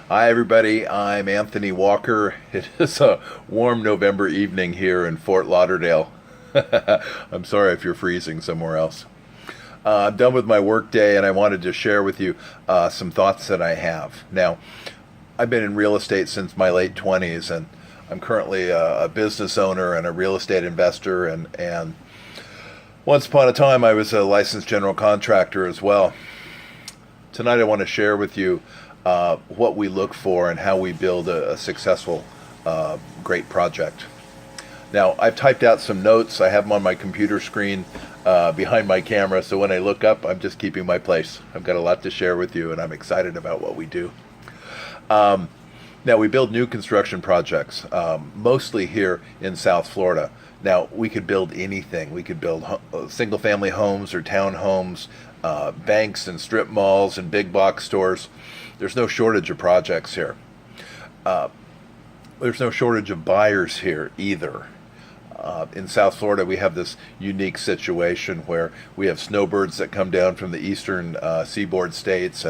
Hi, everybody. I'm Anthony Walker. It is a warm November evening here in Fort Lauderdale. I'm sorry if you're freezing somewhere else. I'm done with my work day and I wanted to share with you some thoughts that I have. Now, I've been in real estate since my late 20s and I'm currently a business owner and a real estate investor. And once upon a time, I was a licensed general contractor as well. Tonight, I want to share with you what we look for and how we build a successful, great project. Now, I've typed out some notes. I have them on my computer screen behind my camera, so when I look up, I'm just keeping my place. I've got a lot to share with you, and I'm excited about what we do. Now, we build new construction projects, mostly here in South Florida. Now, we could build anything. We could build single-family homes or townhomes, banks and strip malls and big box stores. There's no shortage of projects here. There's no shortage of buyers here either. In South Florida, we have this unique situation where we have snowbirds that come down from the eastern seaboard states,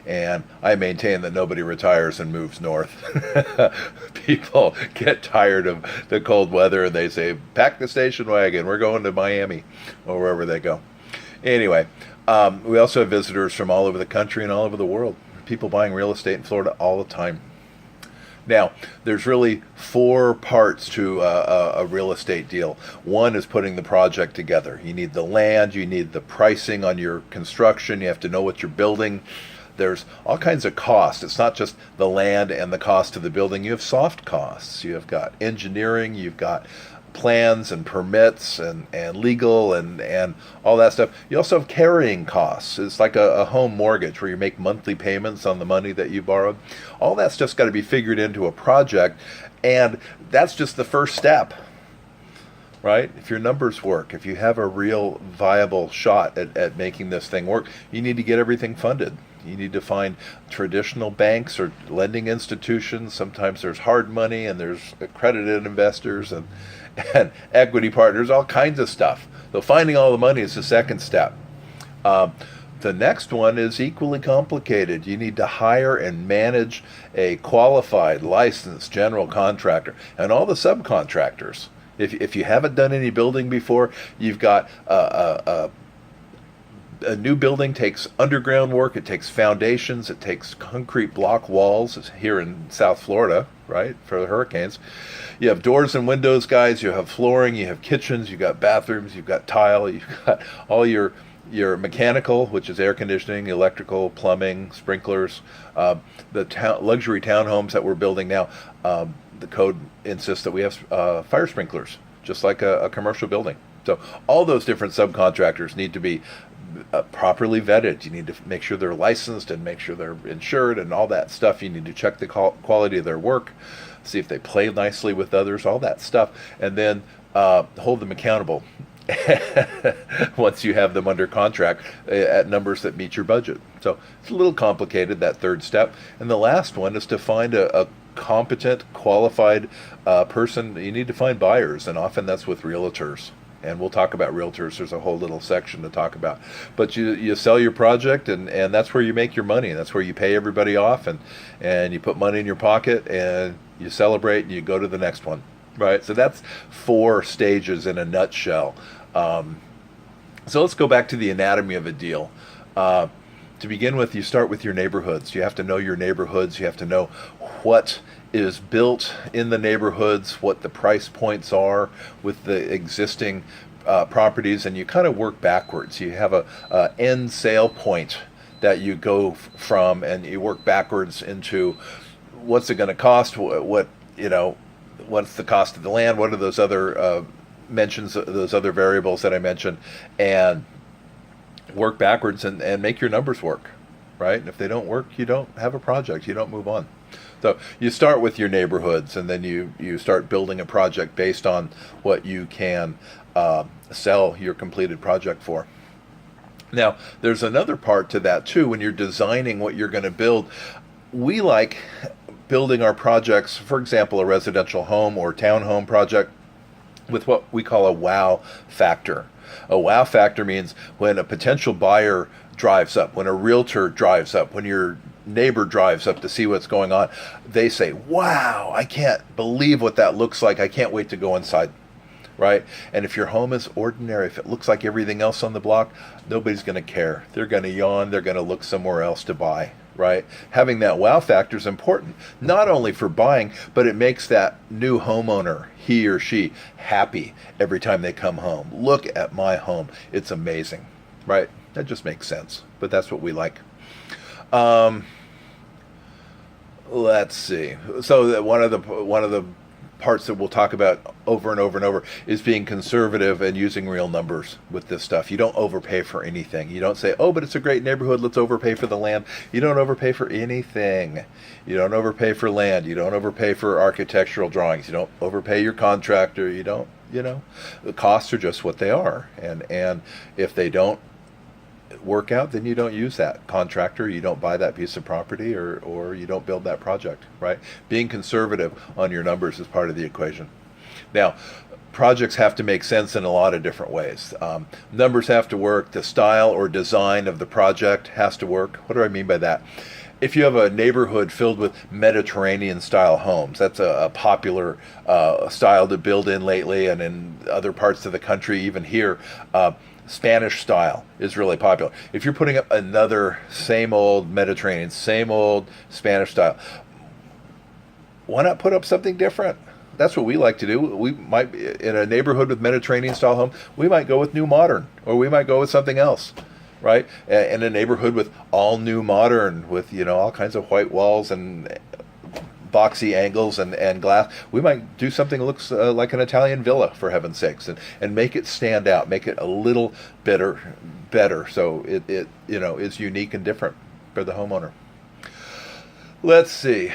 and I maintain that nobody retires and moves north. People get tired of the cold weather and they say, pack the station wagon, we're going to Miami, or wherever they go. Anyway, we also have visitors from all over the country and all over the world. People buying real estate in Florida all the time. Now, there's really four parts to a real estate deal. One is putting the project together. You need the land, you need the pricing on your construction, you have to know what you're building. There's all kinds of costs. It's not just the land and the cost of the building. You have soft costs. You have got engineering, you've got plans and permits and legal and all that stuff. You also have carrying costs. It's like a home mortgage where you make monthly payments on the money that you borrowed. All that stuff's got to be figured into a project, and that's just the first step, right? If your numbers work, if you have a real viable shot at making this thing work, you need to get everything funded. You need to find traditional banks or lending institutions. Sometimes there's hard money and there's accredited investors and equity partners, all kinds of stuff. So finding all the money is the second step. The next one is equally complicated. You need to hire and manage a qualified, licensed general contractor and all the subcontractors. If you haven't done any building before, you've got a new building takes underground work, it takes foundations, it takes concrete block walls here in South Florida, right, for the hurricanes. You have doors and windows, guys, you have flooring, you have kitchens, you've got bathrooms, you've got tile, you've got all your mechanical, which is air conditioning, electrical, plumbing, sprinklers. The luxury townhomes that we're building now, the code insists that we have fire sprinklers, just like a commercial building. So all those different subcontractors need to be properly vetted. You need to make sure they're licensed and make sure they're insured and all that stuff. You need to check the quality of their work, see if they play nicely with others, all that stuff, and then hold them accountable once you have them under contract at numbers that meet your budget. So it's a little complicated, that third step. And the last one is to find a competent, qualified person. You need to find buyers, and often that's with realtors. And we'll talk about realtors. There's a whole little section to talk about. But you sell your project, and that's where you make your money. That's where you pay everybody off, and you put money in your pocket, and you celebrate, and you go to the next one. Right? So that's four stages in a nutshell. So let's go back to the anatomy of a deal. To begin with, you start with your neighborhoods. You have to know your neighborhoods. You have to know what is built in the neighborhoods, what the price points are with the existing properties, and you kind of work backwards. You have a end sale point that you go from, and you work backwards into what's it going to cost, what's the cost of the land, what are those other those other variables that I mentioned, and work backwards and make your numbers work, right? And if they don't work, you don't have a project, you don't move on. So you start with your neighborhoods, and then you start building a project based on what you can sell your completed project for. Now, there's another part to that too. When you're designing what you're going to build, we like building our projects, for example, a residential home or townhome project, with what we call a wow factor. A wow factor means when a potential buyer drives up, when a realtor drives up, when your neighbor drives up to see what's going on, they say, wow, I can't believe what that looks like. I can't wait to go inside. Right? And if your home is ordinary, if it looks like everything else on the block, nobody's going to care. They're going to yawn. They're going to look somewhere else to buy. Right? Having that wow factor is important, not only for buying, but it makes that new homeowner, he or she, happy every time they come home. Look at my home. It's amazing. Right? That just makes sense. But that's what we like. Let's see. So that one of the parts that we'll talk about over and over and over is being conservative and using real numbers with this stuff. You don't overpay for anything. You don't say, oh, but it's a great neighborhood, let's overpay for the land. You don't overpay for anything. You don't overpay for land. You don't overpay for architectural drawings. You don't overpay your contractor. You don't, the costs are just what they are. And if they don't work out, then you don't use that contractor, you don't buy that piece of property, or you don't build that project, right? Being conservative on your numbers is part of the equation. Now, projects have to make sense in a lot of different ways. Numbers have to work. The style or design of the project has to work. What do I mean by that? If you have a neighborhood filled with Mediterranean style homes, that's a popular style to build in lately, and in other parts of the country, even here, Spanish style is really popular. If you're putting up another same old Mediterranean, same old Spanish style, why not put up something different? That's what we like to do. We might, in a neighborhood with Mediterranean style home, we might go with new modern, or we might go with something else, right? In a neighborhood with all new modern, with all kinds of white walls and boxy angles and glass, we might do something that looks like an Italian villa, for heaven's sakes, and make it stand out, make it a little better, so it is unique and different for the homeowner. Let's see.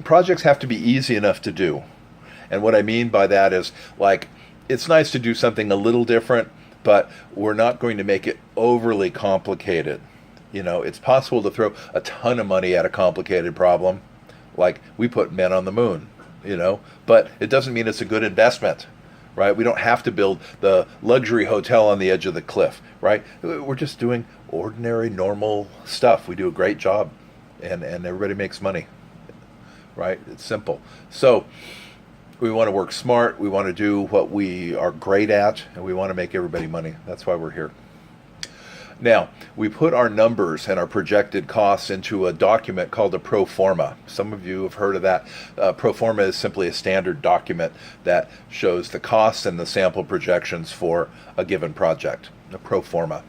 Projects have to be easy enough to do, and what I mean by that is, like, it's nice to do something a little different, but we're not going to make it overly complicated. It's possible to throw a ton of money at a complicated problem. Like, we put men on the moon, but it doesn't mean it's a good investment, right? We don't have to build the luxury hotel on the edge of the cliff, right? We're just doing ordinary, normal stuff. We do a great job, and everybody makes money, right? It's simple. So we want to work smart. We want to do what we are great at, and we want to make everybody money. That's why we're here. Now, we put our numbers and our projected costs into a document called a pro forma. Some of you have heard of that. Pro forma is simply a standard document that shows the costs and the sample projections for a given project, a pro forma.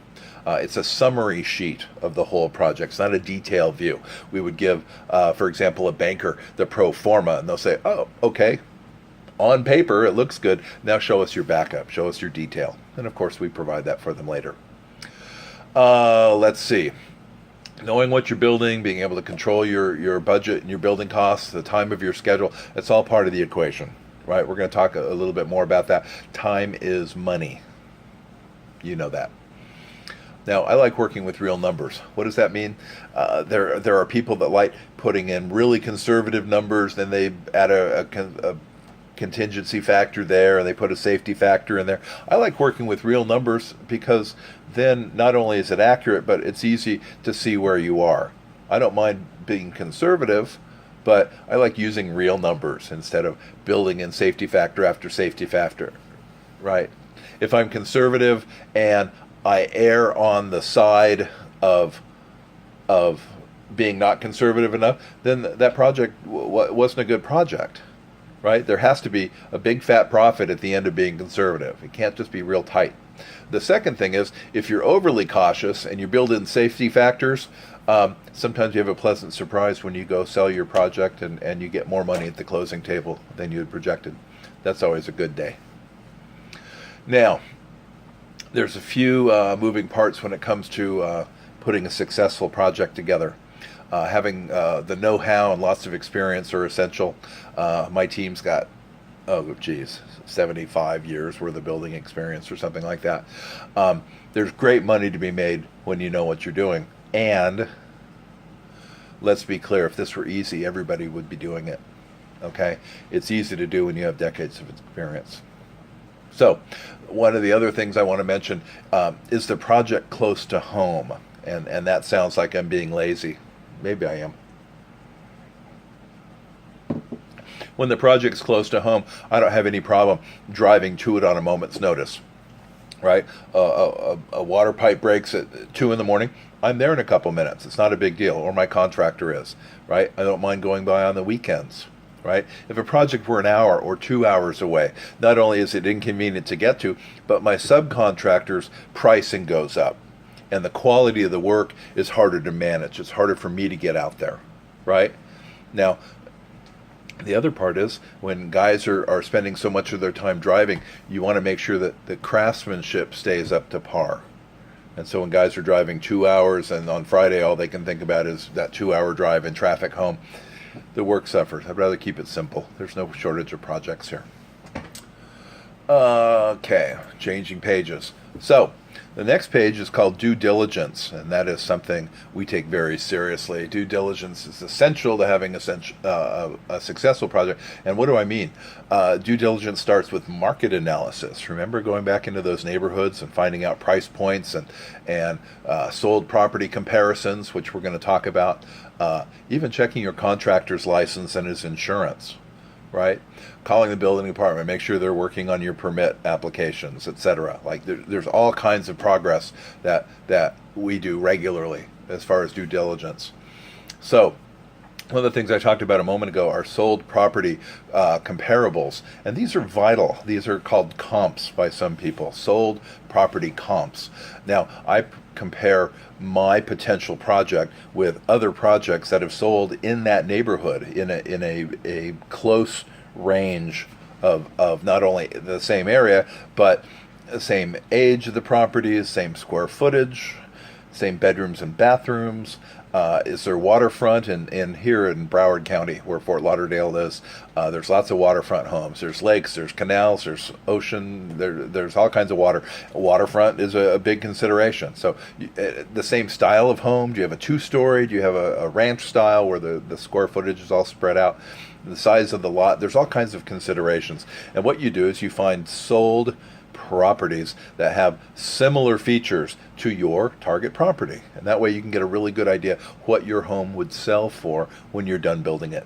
It's a summary sheet of the whole project. It's not a detailed view. We would give, for example, a banker the pro forma, and they'll say, oh, okay, on paper it looks good. Now show us your backup, show us your detail. And of course we provide that for them later. Let's see. Knowing what you're building, being able to control your budget and your building costs, the time of your schedule, it's all part of the equation, right? We're going to talk a little bit more about that. Time is money. You know that. Now, I like working with real numbers. What does that mean? There are people that like putting in really conservative numbers, then they add a contingency factor there, and they put a safety factor in there. I like working with real numbers because then not only is it accurate, but it's easy to see where you are. I don't mind being conservative, but I like using real numbers instead of building in safety factor after safety factor, right? If I'm conservative and I err on the side of being not conservative enough, then that project wasn't a good project. Right? There has to be a big fat profit at the end of being conservative. It can't just be real tight. The second thing is, if you're overly cautious and you build in safety factors, sometimes you have a pleasant surprise when you go sell your project and you get more money at the closing table than you had projected. That's always a good day. Now, there's a few moving parts when it comes to putting a successful project together. Having the know-how and lots of experience are essential. My team's got, 75 years worth of building experience or something like that. There's great money to be made when you know what you're doing. And let's be clear, if this were easy, everybody would be doing it. Okay? It's easy to do when you have decades of experience. So, one of the other things I want to mention is the project close to home. And that sounds like I'm being lazy. Maybe I am. When the project's close to home, I don't have any problem driving to it on a moment's notice. Right? A water pipe breaks at 2 in the morning. I'm there in a couple minutes. It's not a big deal, or my contractor is. Right? I don't mind going by on the weekends. Right? If a project were an hour or 2 hours away, not only is it inconvenient to get to, but my subcontractor's pricing goes up. And the quality of the work is harder to manage. It's harder for me to get out there. Right? Now, the other part is when guys are spending so much of their time driving, you want to make sure that the craftsmanship stays up to par. And so when guys are driving 2 hours and on Friday all they can think about is that 2 hour drive in traffic home, the work suffers. I'd rather keep it simple. There's no shortage of projects here. Okay, changing pages. So the next page is called due diligence, and that is something we take very seriously. Due diligence is essential to having a successful project. And what do I mean? Due diligence starts with market analysis. Remember going back into those neighborhoods and finding out price points and sold property comparisons, which we're going to talk about. Even checking your contractor's license and his insurance. Right? Calling the building department, make sure they're working on your permit applications, etc. Like there's all kinds of progress that we do regularly as far as due diligence. So one of the things I talked about a moment ago are sold property comparables, and these are vital. These are called comps by some people, sold property comps. Now, I compare my potential project with other projects that have sold in that neighborhood in a close range of not only the same area, but the same age of the properties, same square footage, same bedrooms and bathrooms. Is there waterfront? And here in Broward County, where Fort Lauderdale is, there's lots of waterfront homes. There's lakes, there's canals, there's ocean, there's all kinds of water. Waterfront is a big consideration. So the same style of home, do you have a two-story? Do you have a ranch style where the square footage is all spread out? The size of the lot, there's all kinds of considerations. And what you do is you find sold properties that have similar features to your target property. And that way you can get a really good idea what your home would sell for when you're done building it.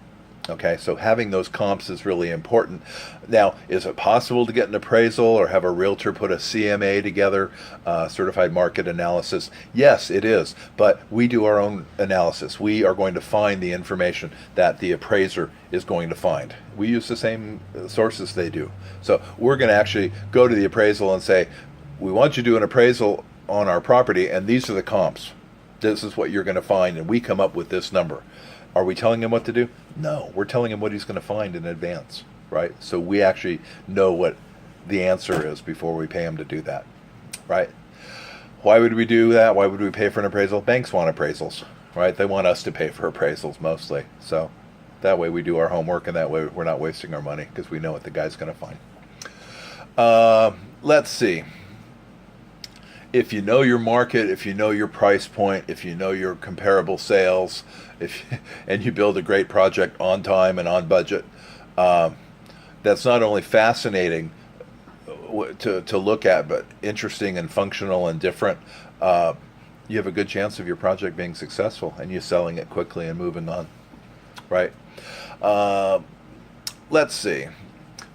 Okay, so having those comps is really important. Now, is it possible to get an appraisal or have a realtor put a CMA together, certified market analysis? Yes, it is, but we do our own analysis. We are going to find the information that the appraiser is going to find. We use the same sources they do. So we're going to actually go to the appraisal and say, we want you to do an appraisal on our property, and these are the comps. This is what you're going to find, and we come up with this number. Are we telling him what to do? No, we're telling him what he's going to find in advance, right? So we actually know what the answer is before we pay him to do that, right? Why would we do that? Why would we pay for an appraisal? Banks want appraisals, right? They want us to pay for appraisals mostly. So that way we do our homework, and that way we're not wasting our money because we know what the guy's going to find. Let's see. If you know your market, if you know your price point, if you know your comparable sales, and you build a great project on time and on budget, that's not only fascinating to look at, but interesting and functional and different. You have a good chance of your project being successful and you selling it quickly and moving on, right? Let's see.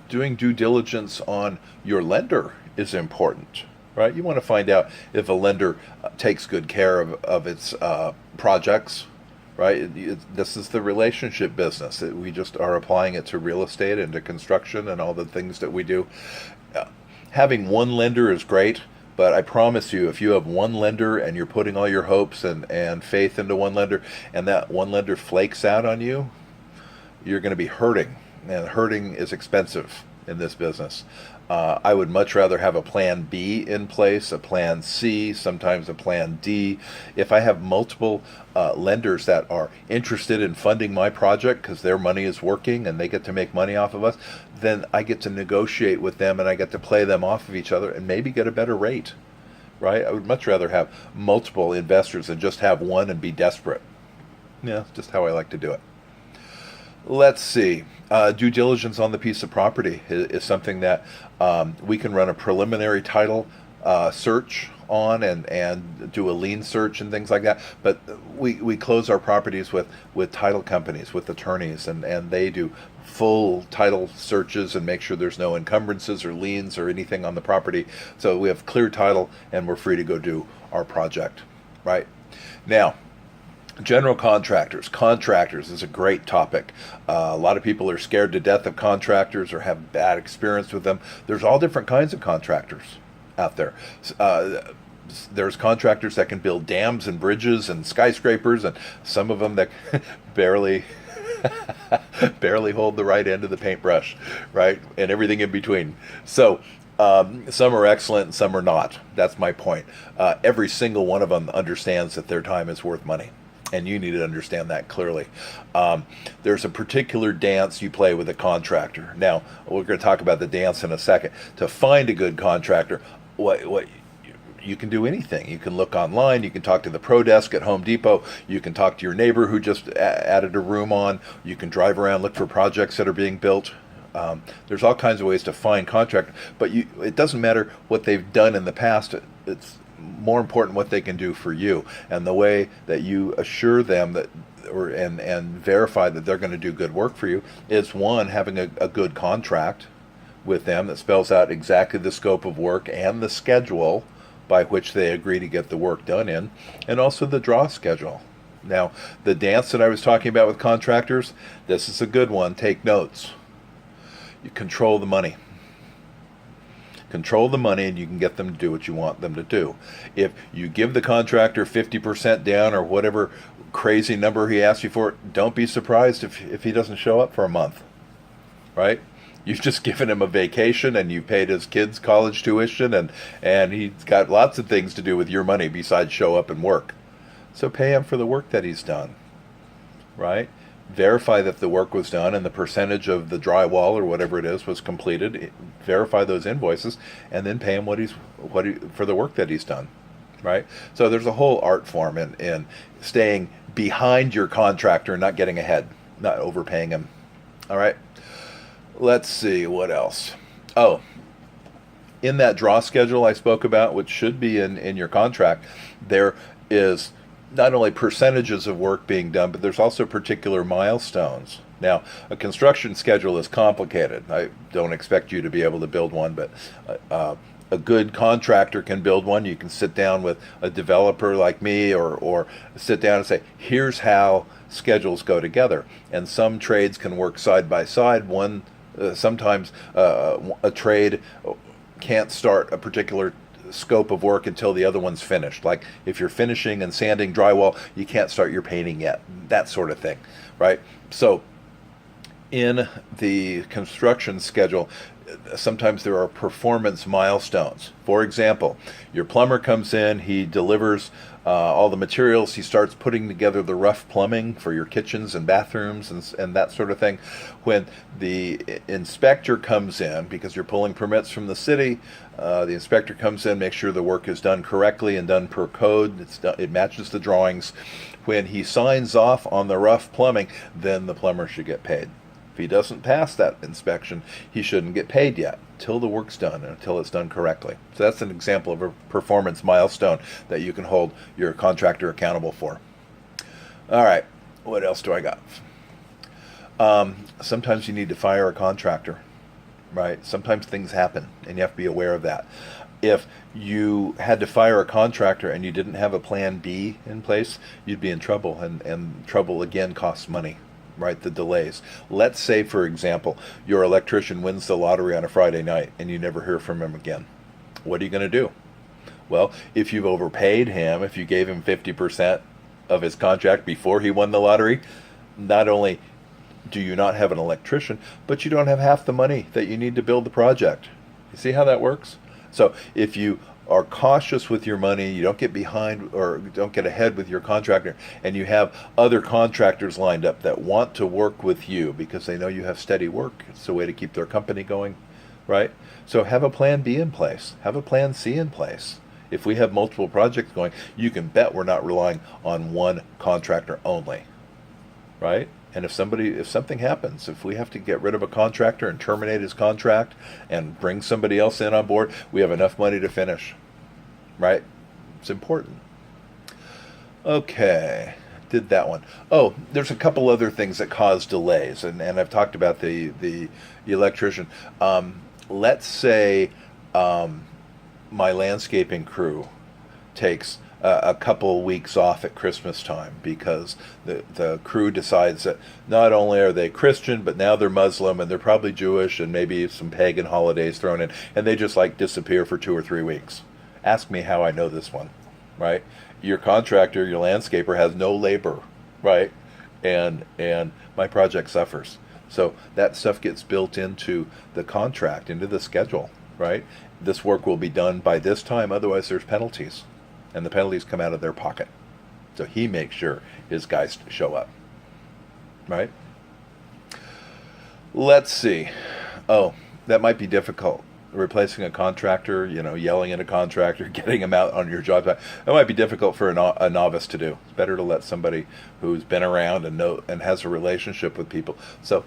Doing due diligence on your lender is important. Right, you want to find out if a lender takes good care of its projects. Right, this is the relationship business. We just are applying it to real estate and to construction and all the things that we do. Having one lender is great, but I promise you, if you have one lender and you're putting all your hopes and faith into one lender, and that one lender flakes out on you, you're going to be hurting, and hurting is expensive in this business. I would much rather have a plan B in place, a plan C, sometimes a plan D. If I have multiple lenders that are interested in funding my project because their money is working and they get to make money off of us, then I get to negotiate with them and I get to play them off of each other and maybe get a better rate, right? I would much rather have multiple investors than just have one and be desperate. Yeah, just how I like to do it. Let's see. Due diligence on the piece of property is something that we can run a preliminary title search on and do a lien search and things like that. But we close our properties with title companies, with attorneys, and they do full title searches and make sure there's no encumbrances or liens or anything on the property. So we have clear title and we're free to go do our project, right? Now, general contractors. Contractors is a great topic. A lot of people are scared to death of contractors or have bad experience with them. There's all different kinds of contractors out there. There's contractors that can build dams and bridges and skyscrapers, and some of them that barely hold the right end of the paintbrush, right? And everything in between. So some are excellent and some are not. That's my point. Every single one of them understands that their time is worth money. And you need to understand that clearly. There's a particular dance you play with a contractor. Now, we're going to talk about the dance in a second. To find a good contractor, what you can do anything. You can look online. You can talk to the pro desk at Home Depot. You can talk to your neighbor who just added a room on. You can drive around, look for projects that are being built. There's all kinds of ways to find contractors, but it doesn't matter what they've done in the past. It's more important what they can do for you, and the way that you assure them that and verify that they're going to do good work for you is, one, having a good contract with them that spells out exactly the scope of work and the schedule by which they agree to get the work done in, and also the draw schedule. Now, the dance that I was talking about with contractors, this is a good one. Take notes. You control the money. Control the money and you can get them to do what you want them to do. If you give the contractor 50% down or whatever crazy number he asks you for, don't be surprised if he doesn't show up for a month, right? You've just given him a vacation and you paid his kids' college tuition, and he's got lots of things to do with your money besides show up and work. So pay him for the work that he's done, right? Verify that the work was done and the percentage of the drywall or whatever it is was completed. Verify those invoices and then pay him for the work that he's done, right? So there's a whole art form in staying behind your contractor and not getting ahead, not overpaying him. All right. Let's see what else. Oh, in that draw schedule I spoke about, which should be in your contract, there is not only percentages of work being done, but there's also particular milestones. Now, a construction schedule is complicated. I don't expect you to be able to build one, but a good contractor can build one. You can sit down with a developer like me or sit down and say, here's how schedules go together. And some trades can work side by side. Sometimes a trade can't start a particular scope of work until the other one's finished. Like if you're finishing and sanding drywall, you can't start your painting yet. That sort of thing, right? So in the construction schedule, sometimes there are performance milestones. For example, your plumber comes in, he delivers all the materials, he starts putting together the rough plumbing for your kitchens and bathrooms and that sort of thing. When the inspector comes in, because you're pulling permits from the city, the inspector comes in, makes sure the work is done correctly and done per code, it matches the drawings. When he signs off on the rough plumbing, then the plumber should get paid. If he doesn't pass that inspection, he shouldn't get paid yet until the work's done and until it's done correctly. So that's an example of a performance milestone that you can hold your contractor accountable for. All right, what else do I got? Sometimes you need to fire a contractor, right? Sometimes things happen and you have to be aware of that. If you had to fire a contractor and you didn't have a plan B in place, you'd be in trouble, and trouble again costs money. Right, the delays. Let's say, for example, your electrician wins the lottery on a Friday night and you never hear from him again. What are you going to do? Well, if you've overpaid him, if you gave him 50% of his contract before he won the lottery, not only do you not have an electrician, but you don't have half the money that you need to build the project. You see how that works? So if you are cautious with your money, you don't get behind or don't get ahead with your contractor, and you have other contractors lined up that want to work with you because they know you have steady work. It's a way to keep their company going, right? So have a plan B in place. Have a plan C in place. If we have multiple projects going, you can bet we're not relying on one contractor only, right? And if something happens, if we have to get rid of a contractor and terminate his contract and bring somebody else in on board, we have enough money to finish, right? It's important. Okay, did that one. Oh, there's a couple other things that cause delays, and I've talked about the electrician. Let's say my landscaping crew takes a couple weeks off at Christmas time because the crew decides that not only are they Christian, but now they're Muslim and they're probably Jewish and maybe some pagan holidays thrown in, and they just like disappear for 2 or 3 weeks. Ask me how I know this one, right? Your contractor, your landscaper has no labor, right? And my project suffers. So that stuff gets built into the contract, into the schedule, right? This work will be done by this time, otherwise there's penalties. And the penalties come out of their pocket. So he makes sure his guys show up, right? Let's see. Oh, that might be difficult. Replacing a contractor, yelling at a contractor, getting him out on your job. That might be difficult for a novice to do. It's better to let somebody who's been around and has a relationship with people. So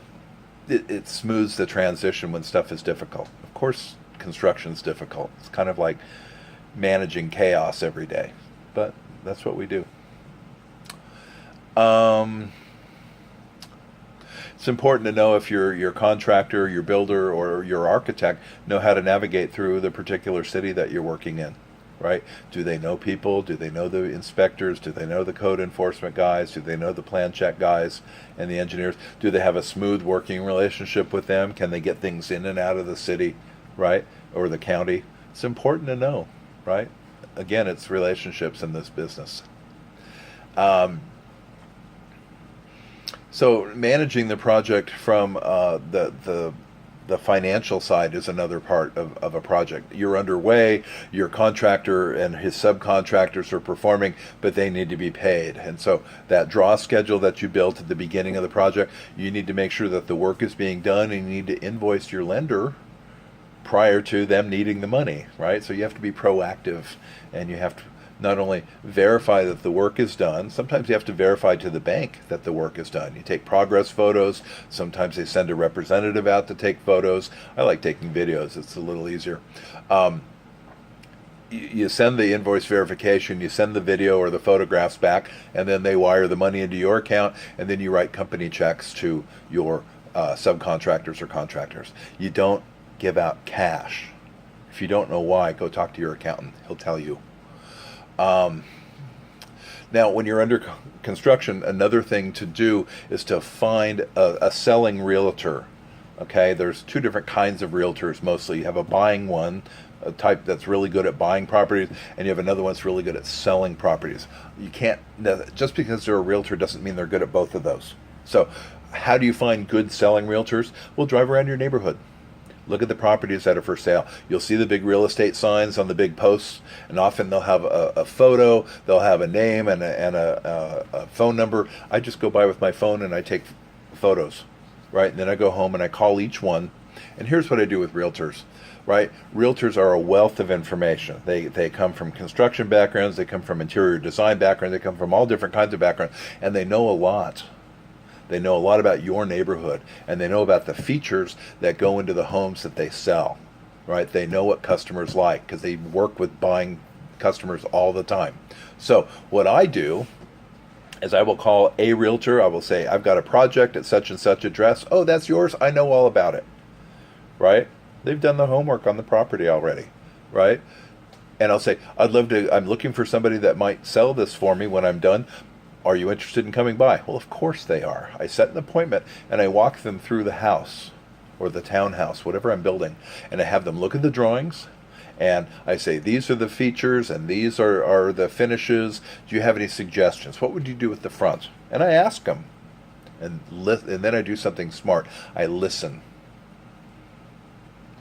it smooths the transition when stuff is difficult. Of course, construction's difficult. It's kind of like managing chaos every day, but that's what we do. It's important to know if your contractor, your builder, or your architect know how to navigate through the particular city that you're working in, right? Do they know people? Do they know the inspectors? Do they know the code enforcement guys? Do they know the plan check guys and the engineers? Do they have a smooth working relationship with them? Can they get things in and out of the city, right? Or the county? It's important to know, right? Again, it's relationships in this business. So managing the project from the financial side is another part of a project. You're underway, your contractor and his subcontractors are performing, but they need to be paid. And so that draw schedule that you built at the beginning of the project, you need to make sure that the work is being done, and you need to invoice your lender prior to them needing the money, right? So you have to be proactive, and you have to not only verify that the work is done, sometimes you have to verify to the bank that the work is done. You take progress photos, sometimes they send a representative out to take photos. I like taking videos, it's a little easier. You send the invoice verification, you send the video or the photographs back, and then they wire the money into your account, and then you write company checks to your subcontractors or contractors. You don't give out cash. If you don't know why, go talk to your accountant. He'll tell you. Now, when you're under construction, another thing to do is to find a selling realtor. Okay, there's two different kinds of realtors mostly. You have a buying one, a type that's really good at buying properties, and you have another one that's really good at selling properties. You can't, just because they're a realtor doesn't mean they're good at both of those. So how do you find good selling realtors? Well, drive around your neighborhood. Look at the properties that are for sale. You'll see the big real estate signs on the big posts, and often they'll have a photo, they'll have a name and a phone number. I just go by with my phone and I take photos, right? And then I go home and I call each one. And here's what I do with realtors, right? Realtors are a wealth of information. They come from construction backgrounds, they come from interior design backgrounds, they come from all different kinds of backgrounds, and they know a lot. They know a lot about your neighborhood, and they know about the features that go into the homes that they sell, right? They know what customers like because they work with buying customers all the time. So what I do is I will call a realtor. I will say, I've got a project at such and such address. Oh, that's yours? I know all about it, right? They've done the homework on the property already, right? And I'll say, I'm looking for somebody that might sell this for me when I'm done. Are you interested in coming by? Well, of course they are. I set an appointment and I walk them through the house or the townhouse, whatever I'm building, and I have them look at the drawings, and I say, these are the features and these are the finishes. Do you have any suggestions? What would you do with the front? And I ask them, and then I do something smart. I listen,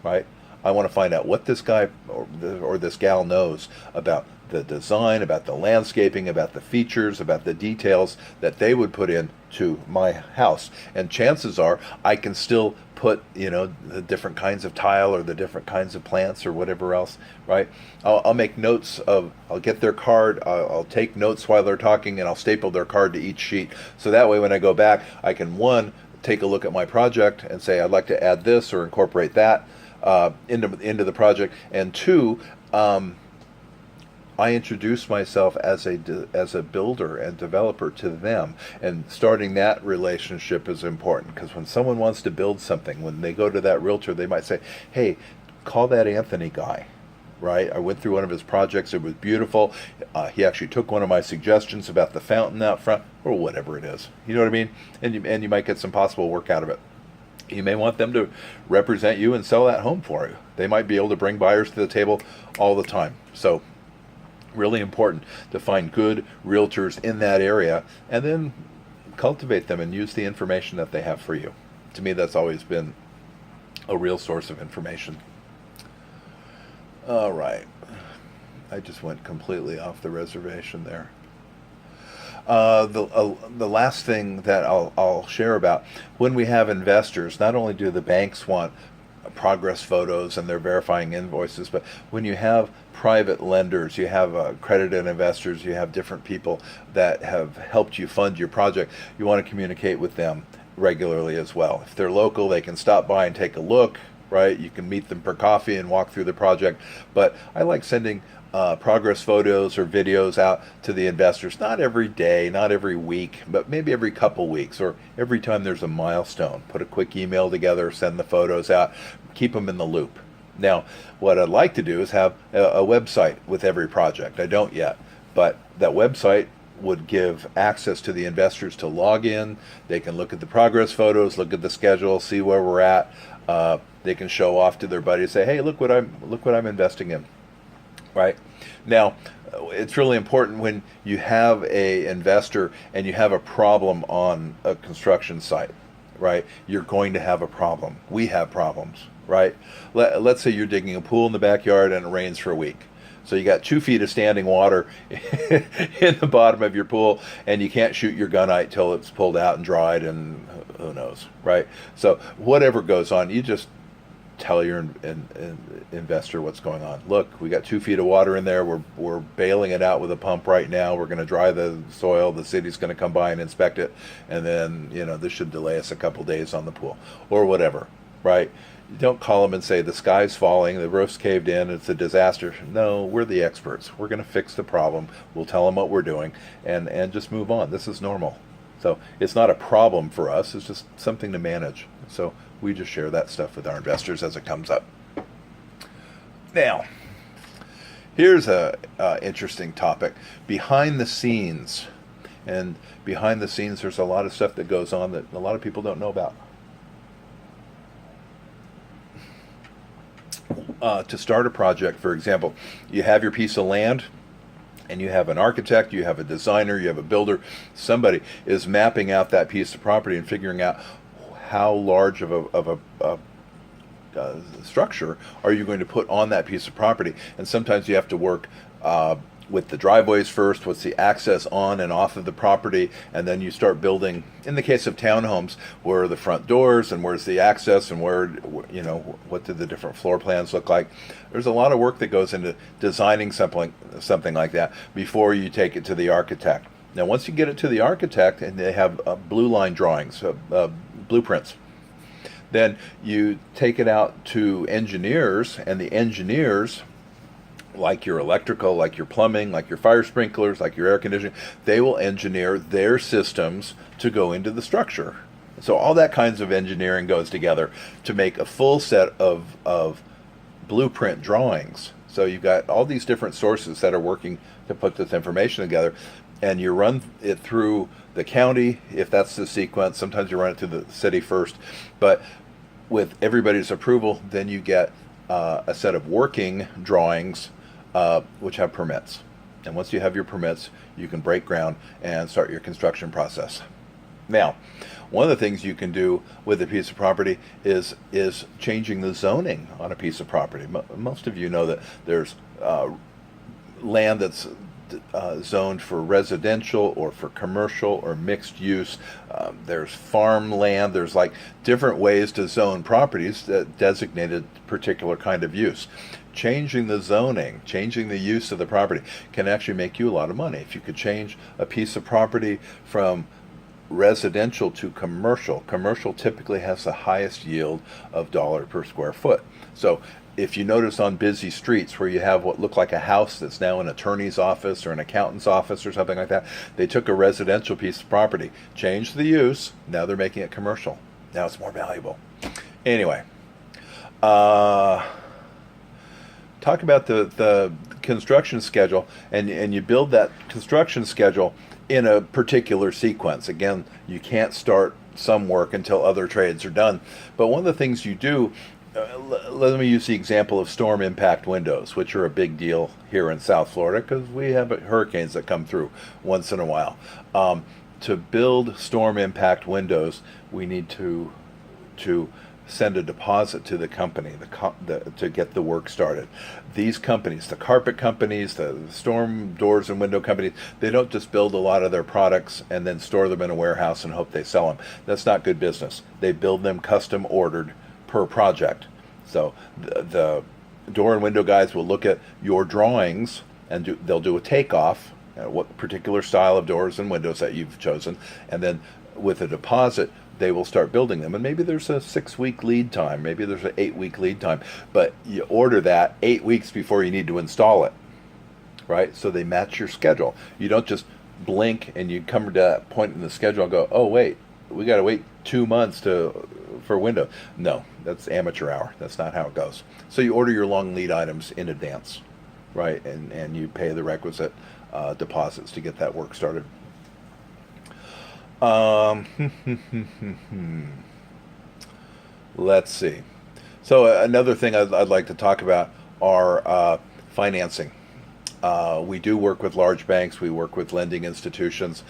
right? I want to find out what this guy or this gal knows about the design, about the landscaping, about the features, about the details that they would put into my house. And chances are I can still put, the different kinds of tile or the different kinds of plants or whatever else, right? I'll make notes I'll get their card, I'll take notes while they're talking, and I'll staple their card to each sheet. So that way when I go back, I can, one, take a look at my project and say, I'd like to add this or incorporate that into the project. And two, I introduce myself as a builder and developer to them, and starting that relationship is important because when someone wants to build something, when they go to that realtor, they might say, "Hey, call that Anthony guy." Right? I went through one of his projects. It was beautiful. He actually took one of my suggestions about the fountain out front, or whatever it is. You know what I mean? And you might get some possible work out of it. You may want them to represent you and sell that home for you. They might be able to bring buyers to the table all the time. So really important to find good realtors in that area and then cultivate them and use the information that they have for you. To me, that's always been a real source of information. All right. I just went completely off the reservation there. The last thing that I'll share about, when we have investors, not only do the banks want progress photos and they're verifying invoices, but when you have private lenders, you have accredited investors, you have different people that have helped you fund your project, you want to communicate with them regularly as well. If they're local, they can stop by and take a look, right? You can meet them for coffee and walk through the project. But I like sending progress photos or videos out to the investors, not every day, not every week, but maybe every couple weeks or every time there's a milestone. Put a quick email together, send the photos out, keep them in the loop. Now, what I'd like to do is have a website with every project. I don't yet, but that website would give access to the investors to log in. They can look at the progress photos, look at the schedule, see where we're at. They can show off to their buddies, say, "Hey, look what I'm investing in." Right? Now, it's really important when you have a investor and you have a problem on a construction site, right? You're going to have a problem. We have problems, right? Let's say you're digging a pool in the backyard and it rains for a week. So you got 2 feet of standing water in the bottom of your pool, and you can't shoot your gunite till it's pulled out and dried, and who knows, right? So whatever goes on, you just tell your investor what's going on. Look, we got 2 feet of water in there. We're bailing it out with a pump right now. We're going to dry the soil. The city's going to come by and inspect it, and then this should delay us a couple days on the pool or whatever, right? You don't call them and say the sky's falling, the roof's caved in, it's a disaster. No, we're the experts. We're going to fix the problem. We'll tell them what we're doing and just move on. This is normal. So it's not a problem for us. It's just something to manage. So we just share that stuff with our investors as it comes up. Now, here's a interesting topic. Behind the scenes. And behind the scenes, there's a lot of stuff that goes on that a lot of people don't know about. To start a project, for example, you have your piece of land, and you have an architect, you have a designer, you have a builder. Somebody is mapping out that piece of property and figuring out how large of a structure are you going to put on that piece of property. And sometimes you have to work with the driveways first, what's the access on and off of the property, and then you start building, in the case of townhomes, where are the front doors and where's the access and where, what do the different floor plans look like. There's a lot of work that goes into designing something like that before you take it to the architect. Now, once you get it to the architect and they have blue line drawings, blueprints, then you take it out to engineers, and the engineers, like your electrical, like your plumbing, like your fire sprinklers, like your air conditioning, they will engineer their systems to go into the structure. So all that kinds of engineering goes together to make a full set of blueprint drawings. So you've got all these different sources that are working to put this information together, and you run it through the county, if that's the sequence. Sometimes you run it through the city first, but with everybody's approval, then you get a set of working drawings which have permits. And once you have your permits, you can break ground and start your construction process. Now, one of the things you can do with a piece of property is changing the zoning on a piece of property. Most of you know that there's land that's zoned for residential or for commercial or mixed use. There's farmland. There's like different ways to zone properties that designated particular kind of use. Changing the zoning, changing the use of the property can actually make you a lot of money. If you could change a piece of property from residential to commercial, commercial typically has the highest yield of dollar per square foot. So if you notice on busy streets where you have what looked like a house that's now an attorney's office or an accountant's office or something like that, they took a residential piece of property, changed the use, now they're making it commercial. Now it's more valuable. Anyway, talk about the construction schedule, and you build that construction schedule in a particular sequence. Again, you can't start some work until other trades are done. But one of the things you do, let me use the example of storm impact windows, which are a big deal here in South Florida because we have hurricanes that come through once in a while. To build storm impact windows, we need to send a deposit to the company to get the work started. These companies, the carpet companies, the storm doors and window companies, they don't just build a lot of their products and then store them in a warehouse and hope they sell them. That's not good business. They build them custom ordered per project. So the door and window guys will look at your drawings and they'll do a takeoff, what particular style of doors and windows that you've chosen, and then with a deposit, they will start building them. And maybe there's a 6-week lead time, maybe there's an 8-week lead time, but you order that 8 weeks before you need to install it, right? So they match your schedule. You don't just blink and you come to that point in the schedule and go, oh wait, we got to wait 2 months for window. No, that's amateur hour. That's not how it goes. So you order your long lead items in advance, right? And you pay the requisite deposits to get that work started. Let's see. So another thing I'd like to talk about are financing. We do work with large banks. We work with lending institutions.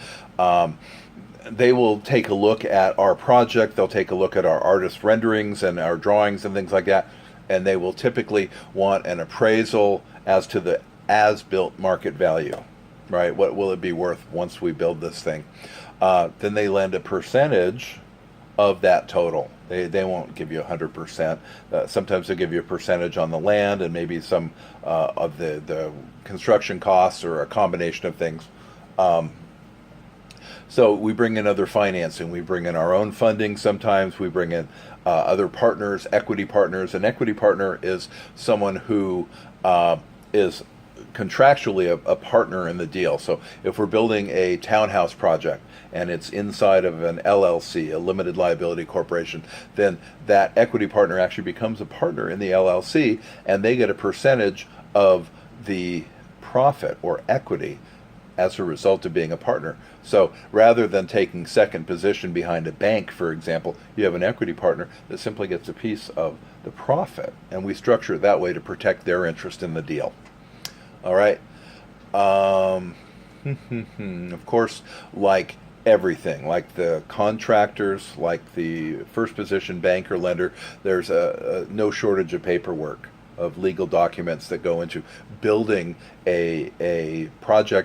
They will take a look at our project. They'll take a look at our artist renderings and our drawings and things like that. And they will typically want an appraisal as to the as-built market value, right? What will it be worth once we build this thing? Then they lend a percentage of that total. They won't give you 100%. Sometimes they'll give you a percentage on the land and maybe some of the construction costs or a combination of things. So we bring in other financing. We bring in our own funding sometimes. We bring in other partners, equity partners. An equity partner is someone who is contractually a partner in the deal. So if we're building a townhouse project and it's inside of an LLC, a limited liability corporation, then that equity partner actually becomes a partner in the LLC and they get a percentage of the profit or equity as a result of being a partner. So rather than taking second position behind a bank, for example, you have an equity partner that simply gets a piece of the profit, and we structure it that way to protect their interest in the deal. All right. Of course, like everything, like the contractors, like the first position bank or lender, there's no shortage of paperwork, of legal documents that go into building a project